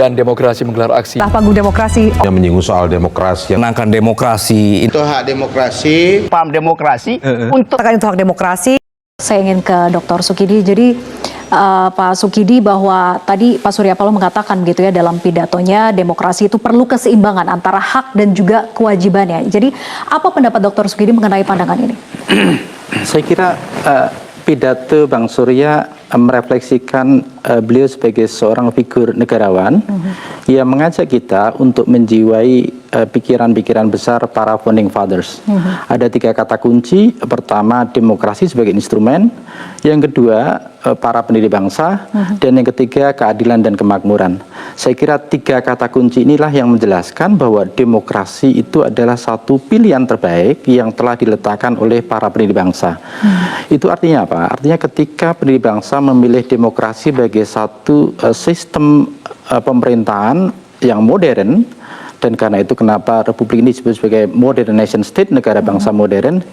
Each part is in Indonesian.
Pegiat Demokrasi menggelar aksi Panggung Demokrasi yang menyinggung soal demokrasi, menangkan demokrasi. Itu hak demokrasi, paham demokrasi untuk hak demokrasi. Saya ingin ke Dr. Sukidi. Jadi Pak Sukidi, bahwa tadi Pak Surya Paloh mengatakan gitu ya dalam pidatonya, demokrasi itu perlu keseimbangan antara hak dan juga kewajibannya. Jadi apa pendapat Dr. Sukidi mengenai pandangan ini? Saya kira pidato Bang Surya merefleksikan beliau sebagai seorang figur negarawan yang mengajak kita untuk menjiwai pikiran-pikiran besar para founding fathers. Ada 3 kata kunci. Pertama, demokrasi sebagai instrumen. Yang kedua, para pendiri bangsa. Dan yang ketiga, keadilan dan kemakmuran. Saya kira 3 kata kunci inilah yang menjelaskan bahwa demokrasi itu adalah satu pilihan terbaik yang telah diletakkan oleh para pendiri bangsa. Itu artinya apa? Artinya ketika pendiri bangsa memilih demokrasi sebagai satu sistem pemerintahan yang modern, dan karena itu kenapa Republik ini disebut sebagai modern nation state, negara bangsa modern,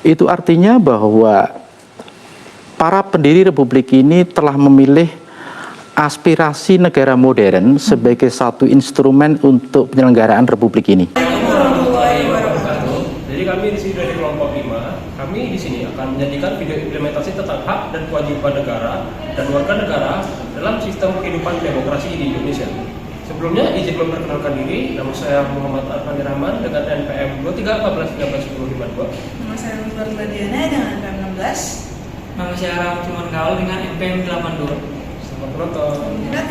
itu artinya bahwa para pendiri Republik ini telah memilih aspirasi negara modern sebagai satu instrumen untuk penyelenggaraan Republik ini. Jadi kami di sini dari kelompok 5, kami di sini akan menjadikan video implementasi tentang hak dan kewajiban negara dan warga negara dalam sistem kehidupan demokrasi di Indonesia. Sebelumnya izin memperkenalkan diri, nama saya Muhammad Arfani Rahman dengan NPM 2314131052. Nama saya Nurul Ladiana dengan NPM 16. Nama saya Ram Cuman Gaul dengan NPM 82. Selamat menonton. Terima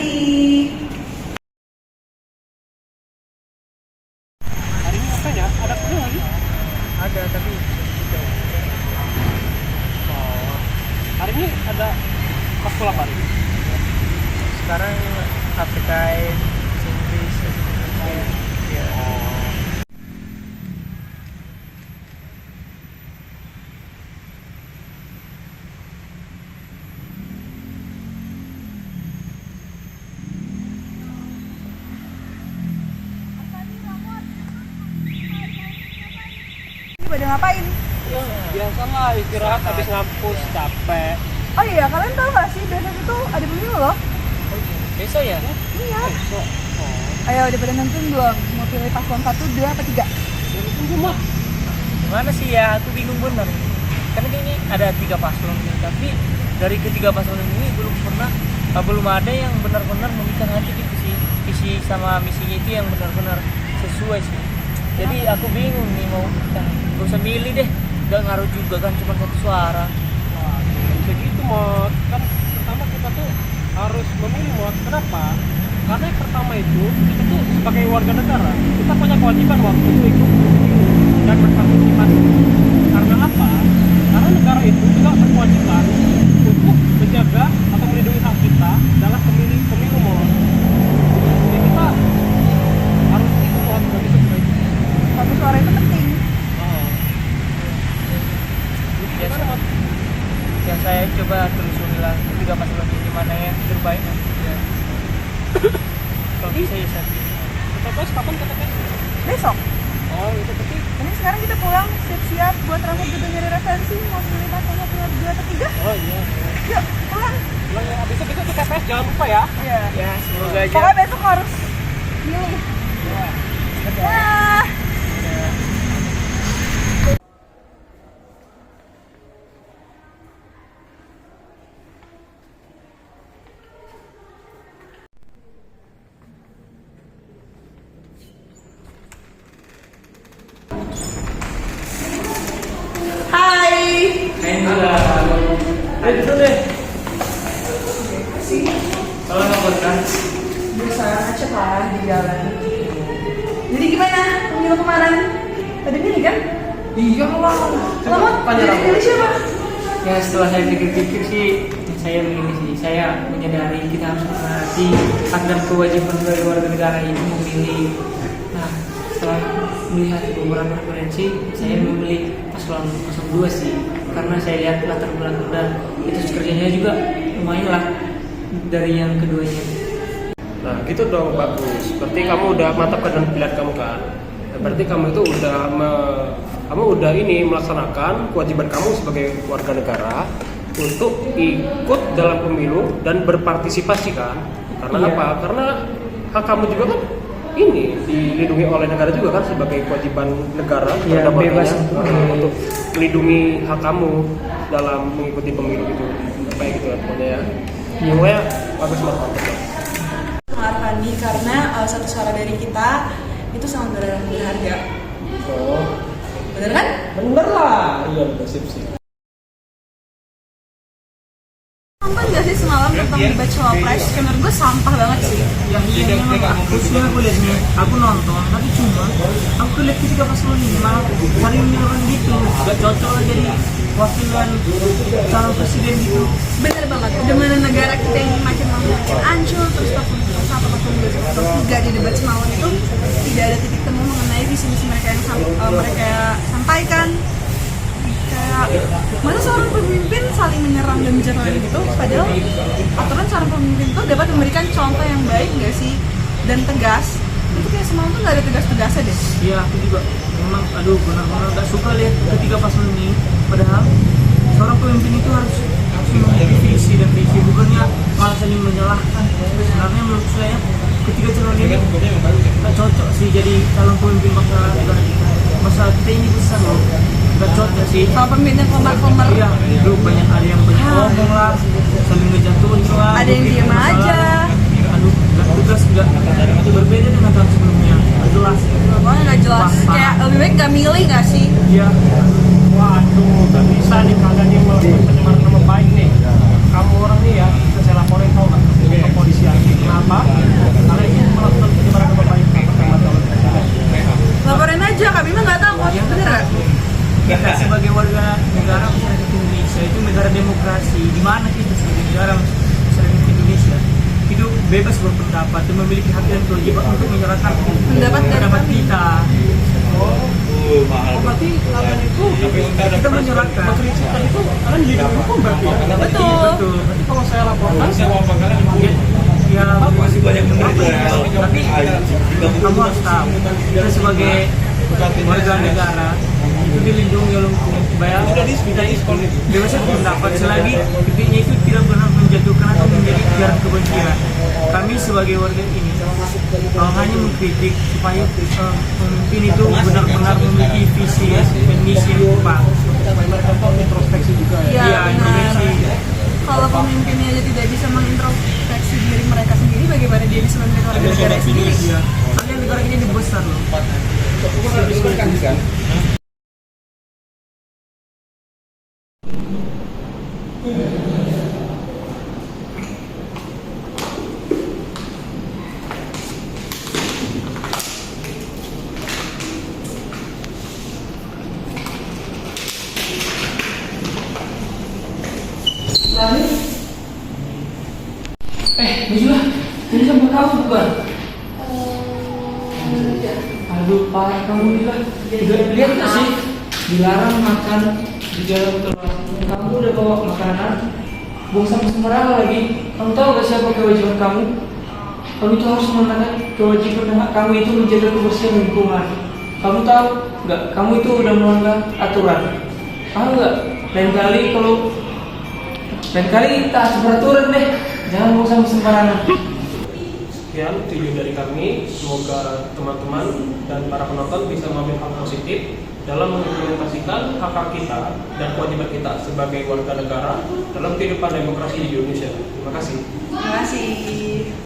Hari ini apanya? Ada kuliah lagi? Ada, tapi tidak. Oh. Hari ini ada matkul apa hari ini? Sekarang terkait Inggris. Ya. Oh. Pada ngapain? Ya, biasalah istirahat habis ngampus capek. Oh iya, kalian tahu nggak sih besok itu ada pemilu loh? Besok ya? Iya. Besok. Oh. Ayo, udah pada nentuin belum? Mau pilih paslon 1, 2, apa 3? Tunggu mah. Gimana sih ya, aku bingung bener. Karena ini ada 3 paslon, tapi dari ketiga paslon ini belum ada yang benar-benar memberikan hati di visi sama misinya itu yang benar-benar sesuai sih. Jadi aku bingung nih mau gak usah milih deh, gak ngaruh juga kan cuma 1 suara. Wah, begitu Mot. Kan pertama kita tuh harus memilih Mot. Kenapa? Karena yang pertama itu kita tuh sebagai warga negara kita punya kewajiban Mot untuk ikut dan berpartisipasi. Karena apa? Karena negara itu juga berkewajiban untuk menjaga atau melindungi hak kita dalam pemilu Mot. Jadi kita harus ikut Mot bagi sesuai itu. 1 suara itu penting. Ya saya coba telusuri lah 3 paslon ini mana yang terbaik nanti ya. Kalau bisa ya saya TPS kapan ke TPS? Besok. Oh itu berarti. Ini sekarang kita pulang, siap-siap buat rambut juga nyari referensi. Mau pilih paslon 1, 2, atau 3? Oh iya. Yuk, pulang. Pulang ya. Abis itu kita ke TPS jangan lupa ya. Iya. ya semoga aja. Pokoknya besok harus milih. Ya. Dah. Ayo dulu deh. Kalau nggak berkan, Biasa macet lah di jalan. Jadi gimana pemilu kemarin? Tadi milih kan? iya lah. Selamat, pilih siapa? Ya setelah saya pikir-pikir sih, saya memilih sih. Saya menyadari kita harus menghormati hak dan kewajiban dari warga negara ini memilih. Nah, setelah melihat beberapa referensi, saya memilih paslon 2 sih. Karena saya lihat latar belakang dan etos kerjanya juga lumayan lah dari yang keduanya. Nah gitu dong, bagus. Berarti kamu udah mantapkan dengan pilihan kamu kan. Berarti kamu itu udah melaksanakan kewajiban kamu sebagai warga negara untuk ikut dalam pemilu dan berpartisipasi kan. Karena Iya. apa? Karena hak kamu juga kan ini dilindungi oleh negara juga kan sebagai kewajiban negara Ya, terhadap bebas warganya, untuk melindungi hak kamu dalam mengikuti pemilu gitu kayak gitu lah pokoknya ya. Pokoknya bagus banget. Arfandi karena satu suara dari kita itu sangat berharga. Oh, Bener kan? bener lah. Iya, bener sip. Nonton gak sih semalam tentang debat cawapres? Menurut gue sampah banget sih. yang iya memang khususnya aku lihat nih, aku nonton tapi cuma aku lihat ketika paslon ini malah saling menyerang gitu, gak cocok lah jadi wakil dan calon presiden gitu. Bener banget. Udah mana negara kita yang makin hancur terus tahun 1 di debat semalam itu tidak ada titik temu mengenai visi-visi mereka yang mereka sampaikan. Kayak masa seorang pemimpin saling menyerang dan menyerang gitu, padahal aturan seorang pemimpin itu dapat memberikan contoh yang baik nggak sih dan tegas. Itu kayak semalam tuh nggak ada tegas-tegasnya deh. Iya, aku juga memang aduh benar-benar gak suka lihat ketika paslon ini, padahal seorang pemimpin itu harus memiliki visi dan visi, bukannya malah saling menyalahkan. Sebenarnya menurut saya ketika calon ini gak cocok sih jadi calon pemimpin bangsa negara kita. Masa kita ini besar loh, gak cocok sih. Kalau pemimpin yang komer-komer, Iya, itu banyak ada yang banyak ngomong lah, saling ngejatuhin lah. ada yang bikin diem masalah. aja. Aduh, gak tugas gak berbeda dengan tahun sebelumnya. Gak jelas. Pokoknya nggak jelas. Kayak lebih baik nggak milih nggak sih? Iya. Waduh, gak bisa nih kalian yang melakukan pencemaran nama baik nih. Kamu orang nih ya, bisa saya laporin tau nggak ke kepolisian. Kenapa? Kalian ini melakukan pencemaran nama baik sama calon presiden. Laporin aja, kami mah nggak takut. Bener nggak? Kita sebagai warga negara masyarakat Indonesia itu negara demokrasi. Di mana kita sebagai negara masyarakat Indonesia itu bebas berpendapat dan memiliki hak dan kewajiban untuk menyerahkan Pendapat dari pendapat kami. kita. Oh, berarti kalian itu Kita menyerahkan. mengkritik itu kalian jadi hukum berarti ya? Betul. Betul. Berarti kalau saya laporkan, Ya, masih banyak tapi kamu harus tahu kita sebagai warga negara itu dilindungi oleh hukum supaya kita bebas berpendapat selagi intinya itu tidak pernah menjatuhkan atau menjadi ujaran kebencian. Kami sebagai warga ini hanya mengkritik supaya pemimpin itu benar-benar memiliki visi dan misi yang tepat. mereka tuh introspeksi juga ya. Iya, Iya, benar. introspeksi. Kalau pemimpinnya aja tidak bisa mengintrospeksi diri mereka sendiri, bagaimana dia bisa memimpin warga negara sendiri? Iya. Soalnya negara ini besar loh. Bismillah, ini sama kamu bukan? Aduh, parah kamu bilang. Lihat nggak sih? Dilarang makan di jalan keluar. Kamu udah bawa makanan, buang sampah sembarangan lagi. Kamu tahu gak siapa kewajiban kamu? Kamu itu harus menunaikan kewajiban kamu itu menjaga kebersihan lingkungan. Kamu tahu nggak? Kamu itu udah melanggar aturan. Tahu nggak? Lain kali taat peraturan deh. Jangan buang sampah sembarangan. Sekian video dari kami, semoga teman-teman dan para penonton bisa mengambil hal positif dalam mengimplementasikan hak-hak kita dan kewajiban kita sebagai warga negara dalam kehidupan demokrasi di Indonesia. Terima kasih. Terima kasih.